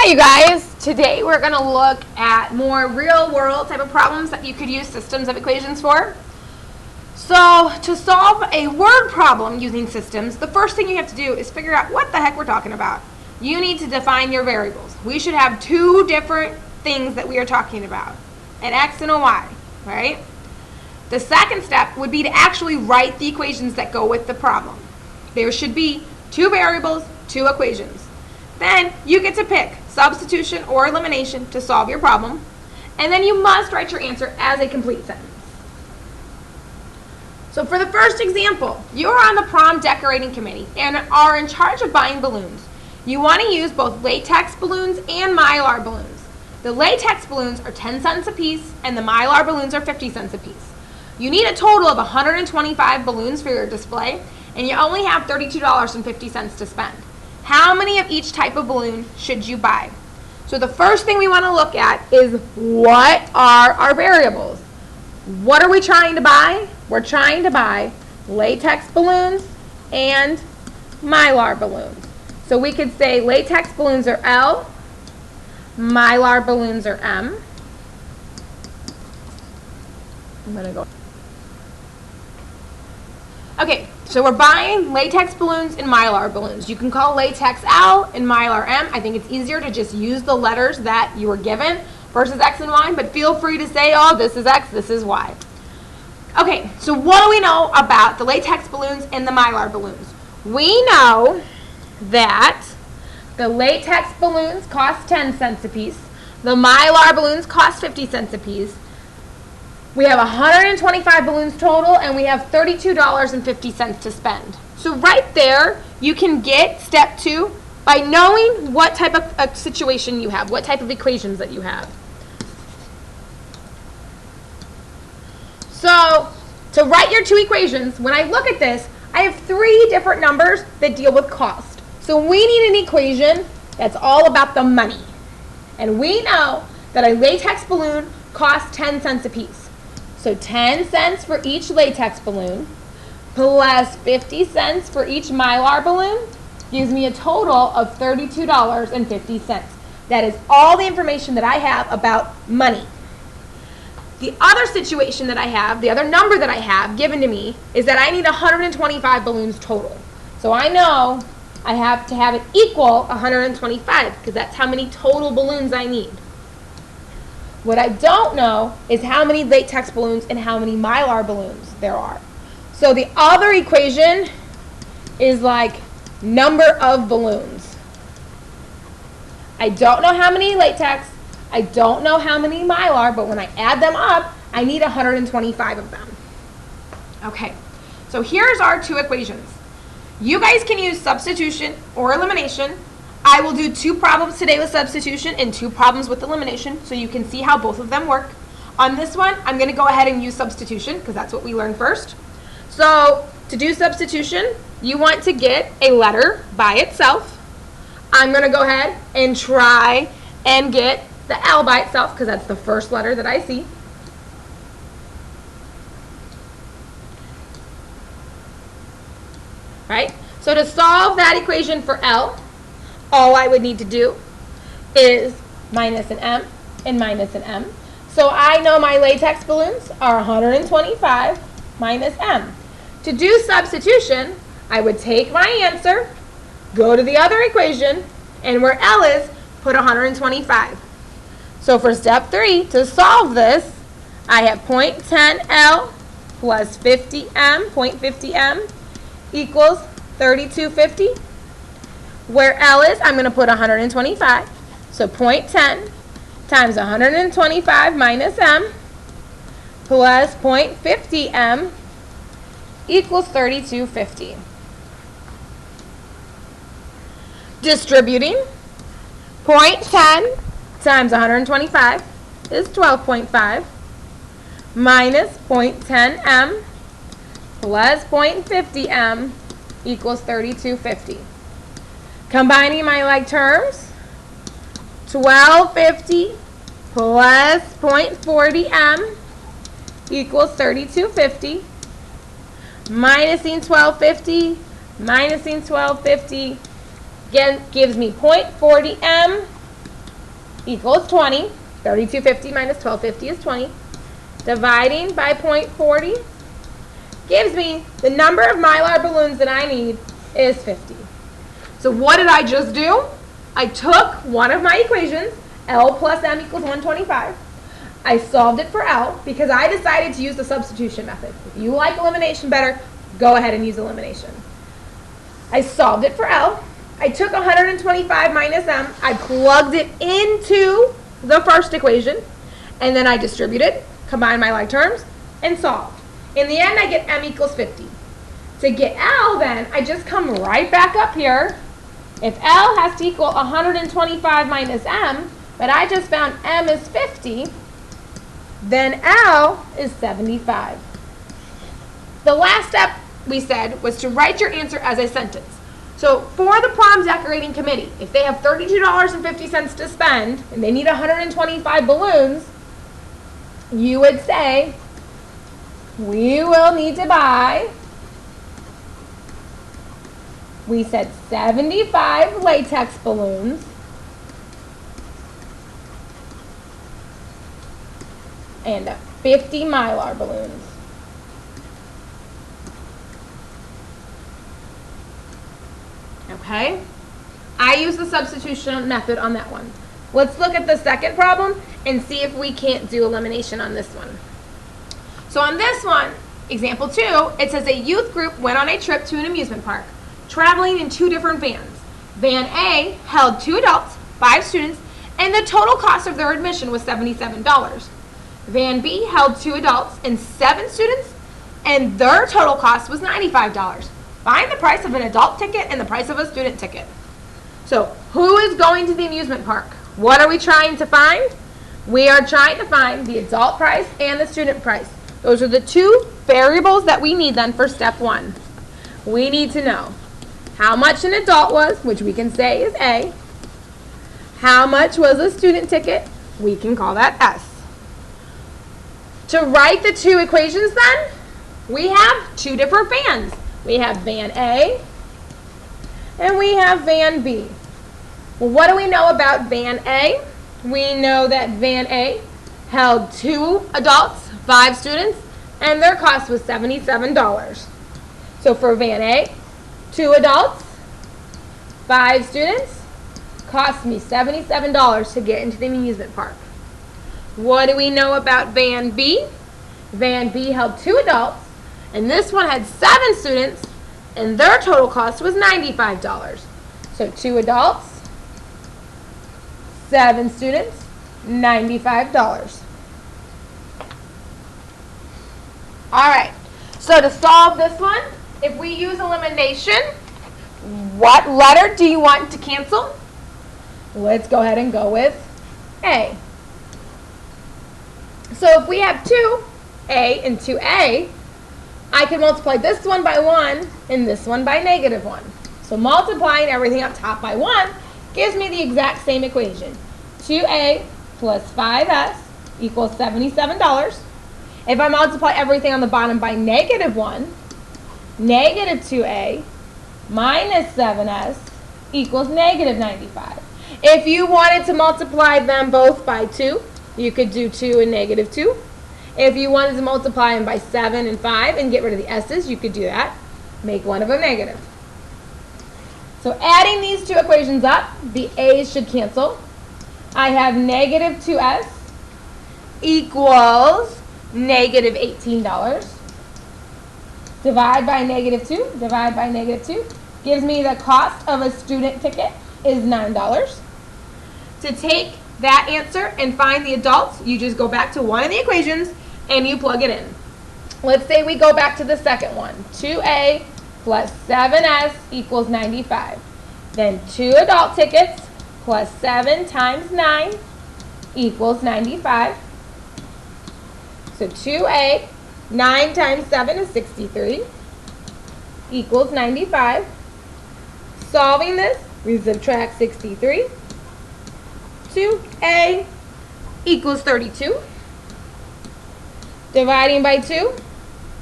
Hi you guys, today we're going to look at more real world type of problems that you could use systems of equations for. So to solve a word problem using systems, the first thing you have to do is figure out what the heck we're talking about. You need to define your variables. We should have two different things that we are talking about, an x and a y, right? The second step would be to actually write the equations that go with the problem. There should be two variables, two equations. Then you get to pick substitution or elimination to solve your problem, and then you must write your answer as a complete sentence. So for the first example, you are on the prom decorating committee and are in charge of buying balloons. You want to use both latex balloons and mylar balloons. The latex balloons are 10 cents a piece and the mylar balloons are 50 cents a piece. You need a total of 125 balloons for your display, and you only have $32.50 to spend. How many of each type of balloon should you buy? So the first thing we want to look at is, what are our variables? What are we trying to buy? We're trying to buy latex balloons and mylar balloons. So we could say latex balloons are L, mylar balloons are M. I'm going to go. Okay, so we're buying latex balloons and mylar balloons. You can call latex L and mylar M. I think it's easier to just use the letters that you were given versus X and Y, but feel free to say, oh, this is X, this is Y. Okay, so what do we know about the latex balloons and the mylar balloons? We know that the latex balloons cost 10 cents a piece. The mylar balloons cost 50 cents a piece. We have 125 balloons total, and we have $32.50 to spend. So right there, you can get step 2 by knowing what type of situation you have, what type of equations that you have. So to write your two equations, when I look at this, I have 3 different numbers that deal with cost. So we need an equation that's all about the money. And we know that a latex balloon costs 10 cents a piece. So 10 cents for each latex balloon plus 50 cents for each mylar balloon gives me a total of $32.50. That is all the information that I have about money. The other situation that I have, the other number that I have given to me, is that I need 125 balloons total. So I know I have to have it equal 125 because that's how many total balloons I need. What I don't know is how many latex balloons and how many mylar balloons there are. So the other equation is like number of balloons. I don't know how many latex, I don't know how many mylar, but when I add them up, I need 125 of them. Okay, so here's our two equations. You guys can use substitution or elimination. I will do 2 problems today with substitution and 2 problems with elimination so you can see how both of them work. On this one, I'm going to go ahead and use substitution because that's what we learned first. So to do substitution, you want to get a letter by itself. I'm going to go ahead and try and get the L by itself because that's the first letter that I see. Right? So to solve that equation for L, all I would need to do is minus an M and minus an M. So I know my latex balloons are 125 minus M. To do substitution, I would take my answer, go to the other equation, and where L is, put 125. So for step 3, to solve this, I have 0.10L plus 50M, 0.50M equals 3250. Where L is, I'm going to put 125. So 0.10 times 125 minus M plus 0.50 M equals 3250. Distributing, 0.10 times 125 is 12.5 minus 0.10 M plus 0.50 M equals 3250. Combining my like terms, 1250 plus 0.40 M equals 3250. Minusing 1250, minusing 1250 again gives me 0.40 M equals 20. 3250 minus 1250 is 20. Dividing by 0.40 gives me the number of Mylar balloons that I need is 50. So what did I just do? I took one of my equations, L plus M equals 125. I solved it for L because I decided to use the substitution method. If you like elimination better, go ahead and use elimination. I solved it for L. I took 125 minus M. I plugged it into the first equation, and then I distributed, combined my like terms, and solved. In the end, I get M equals 50. To get L, then, I just come right back up here. If L has to equal 125 minus M, but I just found M is 50, then L is 75. The last step we said was to write your answer as a sentence. So for the prom decorating committee, if they have $32.50 to spend and they need 125 balloons, you would say, we will need to buy, we said 75 latex balloons and 50 Mylar balloons. Okay? I use the substitution method on that one. Let's look at the second problem and see if we can't do elimination on this one. So on this one, example 2, it says a youth group went on a trip to an amusement park, traveling in 2 different vans. Van A held 2 adults, 5 students, and the total cost of their admission was $77. Van B held 2 adults and 7 students, and their total cost was $95. Find the price of an adult ticket and the price of a student ticket. So who is going to the amusement park? What are we trying to find? We are trying to find the adult price and the student price. Those are the 2 variables that we need then for step 1. We need to know how much an adult was, which we can say is A. How much was a student ticket? We can call that S. To write the 2 equations then, we have 2 different vans. We have van A and we have van B. Well, what do we know about van A? We know that van A held 2 adults, 5 students, and their cost was $77. So for van A, 2 adults, 5 students, cost me $77 to get into the amusement park. What do we know about van B? Van B held 2 adults, and this one had 7 students, and their total cost was $95. So 2 adults, 7 students, $95. All right, so to solve this one, if we use elimination, what letter do you want to cancel? Let's go ahead and go with A. So if we have 2A and 2A, I can multiply this one by 1 and this one by -1. So multiplying everything up top by 1 gives me the exact same equation. 2A plus 5S equals $77. If I multiply everything on the bottom by -1, -2A minus 7S equals -95. If you wanted to multiply them both by 2, you could do 2 and -2. If you wanted to multiply them by 7 and 5 and get rid of the S's, you could do that. Make one of them negative. So adding these 2 equations up, the A's should cancel. I have -2S equals -$18. Divide by -2, divide by -2, gives me the cost of a student ticket is $9. To take that answer and find the adults, you just go back to one of the equations and you plug it in. Let's say we go back to the second one. 2A plus 7S equals 95. Then 2 adult tickets plus 7 times 9 equals 95. So 2A, 9 times 7 is 63, equals 95. Solving this, we subtract 63. 2A equals 32. Dividing by 2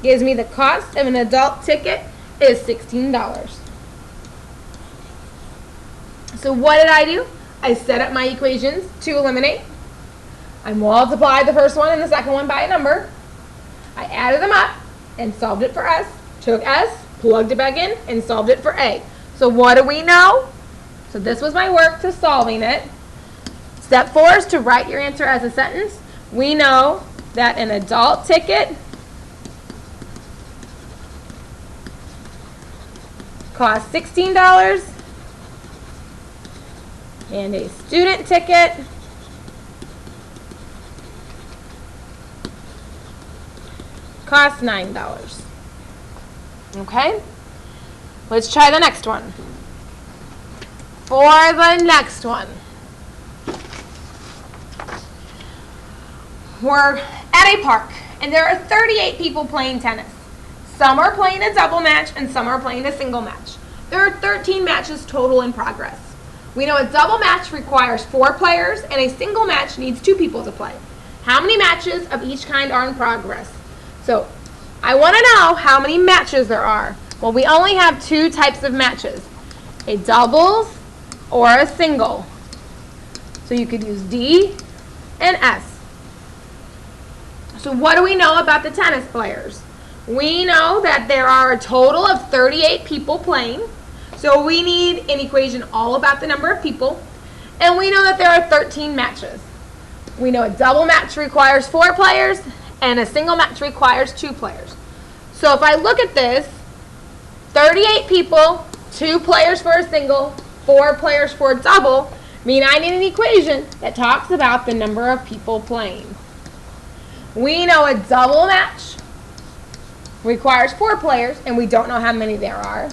gives me the cost of an adult ticket is $16. So what did I do? I set up my equations to eliminate. I multiplied the first one and the second one by a number. I added them up and solved it for S. Took S, plugged it back in, and solved it for A. So what do we know? So this was my work to solving it. Step 4 is to write your answer as a sentence. We know that an adult ticket costs $16 and a student ticket costs $9. Okay? Let's try the next one. For the next one, we're at a park and there are 38 people playing tennis. Some are playing a double match and some are playing a single match. There are 13 matches total in progress. We know a double match requires 4 players and a single match needs 2 people to play. How many matches of each kind are in progress? So I want to know how many matches there are. Well, we only have 2 types of matches, a doubles or a single. So you could use D and S. So what do we know about the tennis players? We know that there are a total of 38 people playing. So we need an equation all about the number of people. And we know that there are 13 matches. We know a double match requires 4 players and a single match requires 2 players. So if I look at this, 38 people, 2 players for a single, 4 players for a double, mean I need an equation that talks about the number of people playing. We know a double match requires 4 players, and we don't know how many there are.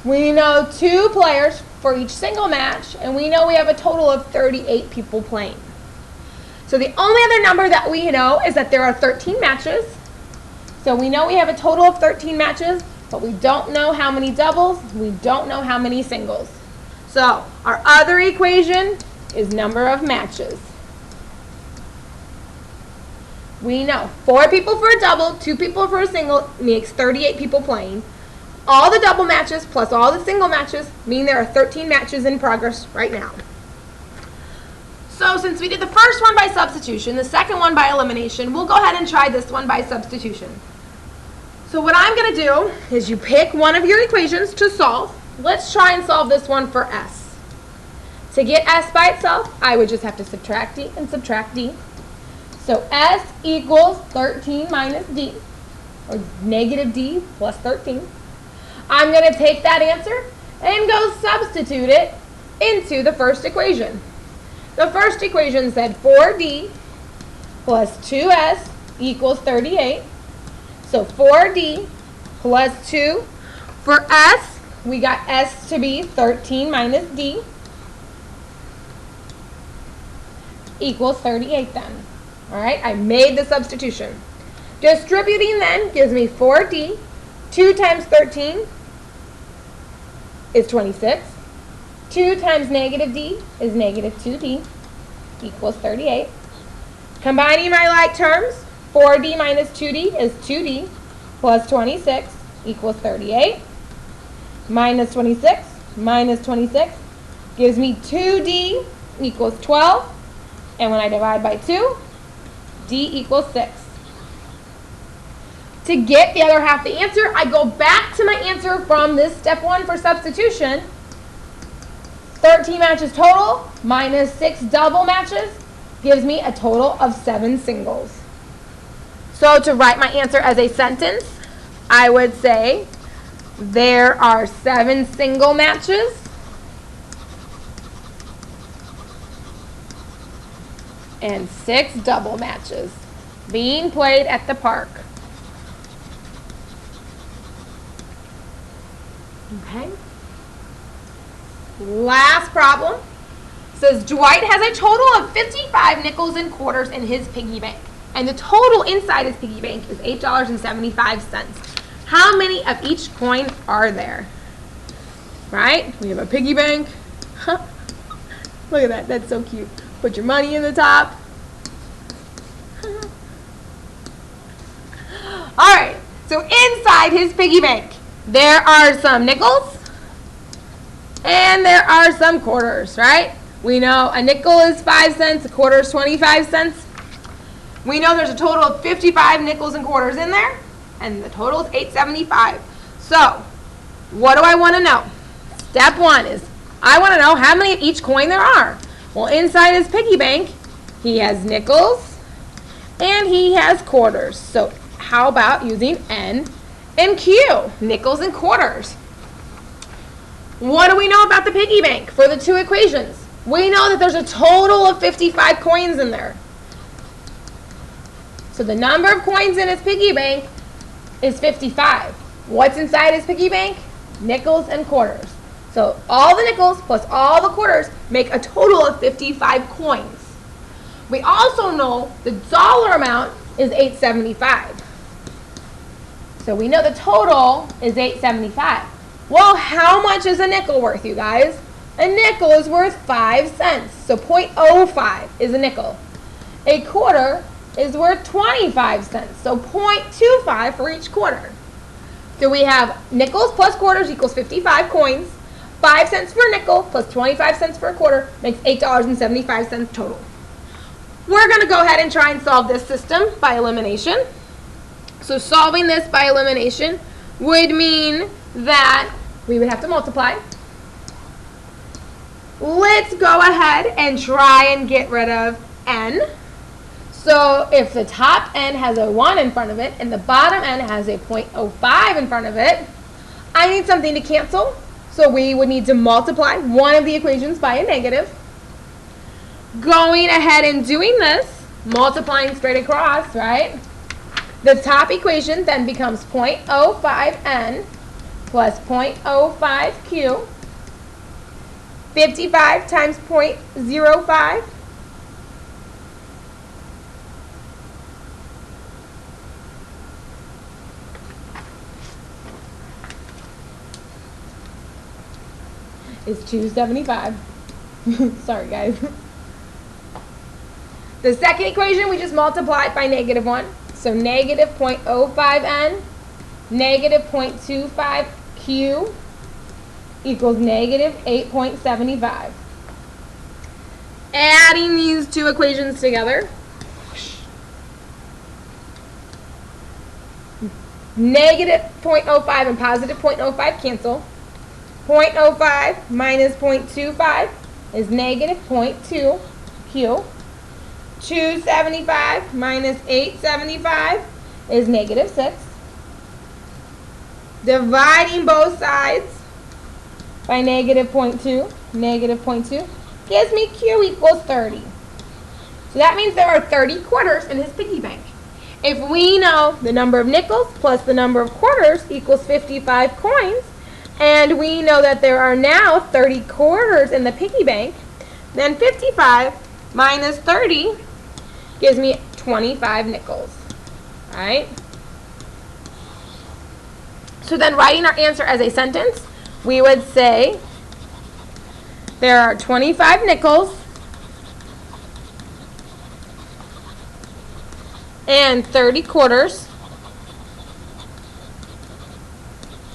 We know 2 players for each single match, and we know we have a total of 38 people playing. So the only other number that we know is that there are 13 matches. So we know we have a total of 13 matches, but we don't know how many doubles, we don't know how many singles. So our other equation is number of matches. We know 4 people for a double, 2 people for a single makes 38 people playing. All the double matches plus all the single matches mean there are 13 matches in progress right now. So since we did the first one by substitution, the second one by elimination, we'll go ahead and try this one by substitution. So what I'm going to do is you pick one of your equations to solve. Let's try and solve this one for S. To get S by itself, I would just have to subtract D and subtract D. So S equals 13 minus D, or negative D plus 13. I'm going to take that answer and go substitute it into the first equation. The first equation said 4D plus 2S equals 38. So 4D plus 2. For S, we got S to be 13 minus D equals 38 then. All right, I made the substitution. Distributing then gives me 4D. 2 times 13 is 26. 2 times negative D is negative 2D equals 38. Combining my like terms, 4D minus 2D is 2D plus 26 equals 38. Minus 26 gives me 2D equals 12. And when I divide by 2, D equals 6. To get the other half of the answer, I go back to my answer from this step 1 for substitution. 13 matches total minus 6 double matches gives me a total of 7 singles. So to write my answer as a sentence, I would say there are 7 single matches and 6 double matches being played at the park. Okay. Last problem. Says Dwight has a total of 55 nickels and quarters in his piggy bank. And the total inside his piggy bank is $8.75. How many of each coin are there? Right? We have a piggy bank. Look at that. That's so cute. Put your money in the top. All right. So inside his piggy bank, there are some nickels and there are some quarters, right? We know a nickel is 5 cents, a quarter is 25 cents. We know there's a total of 55 nickels and quarters in there, and the total is $8.75. So, what do I want to know? Step one is, I want to know how many of each coin there are. Well, inside his piggy bank, he has nickels and he has quarters. So, how about using N and Q, nickels and quarters? What do we know about the piggy bank for the two equations? We know that there's a total of 55 coins in there. So the number of coins in his piggy bank is 55. What's inside his piggy bank? Nickels and quarters. So all the nickels plus all the quarters make a total of 55 coins. We also know the dollar amount is $8.75. So we know the total is $8.75. Well, how much is a nickel worth, you guys? A nickel is worth 5 cents. So 0.05 is a nickel. A quarter is worth 25 cents. So 0.25 for each quarter. So we have nickels plus quarters equals 55 coins. 5 cents for a nickel plus 25 cents for a quarter makes $8.75 total. We're going to go ahead and try and solve this system by elimination. So solving this by elimination would mean that we would have to multiply. Let's go ahead and try and get rid of N. So if the top N has a 1 in front of it and the bottom N has a 0.05 in front of it, I need something to cancel. So we would need to multiply one of the equations by a negative. Going ahead and doing this, multiplying straight across, right? The top equation then becomes 0.05N plus 0.05Q. 55 times 0.05 is $2.75. Sorry, guys. The second equation we just multiplied by -1. So negative 0.05N, negative 0.25Q equals negative 8.75. Adding these two equations together, negative 0.05 and positive 0.05 cancel. 0.05 minus 0.25 is negative 0.2Q. 275 minus 875 is negative 6. Dividing both sides by negative 0.2 gives me Q equals 30. So that means there are 30 quarters in his piggy bank. If we know the number of nickels plus the number of quarters equals 55 coins, and we know that there are now 30 quarters in the piggy bank, then 55 minus 30 gives me 25 nickels. All right? So then writing our answer as a sentence, we would say there are 25 nickels and 30 quarters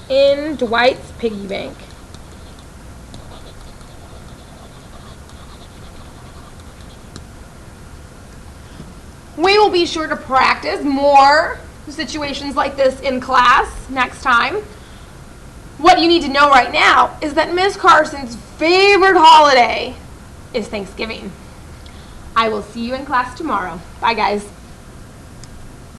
in Dwight's piggy bank. We will be sure to practice more situations like this in class next time. What you need to know right now is that Miss Carson's favorite holiday is Thanksgiving. I will see you in class tomorrow. Bye, guys.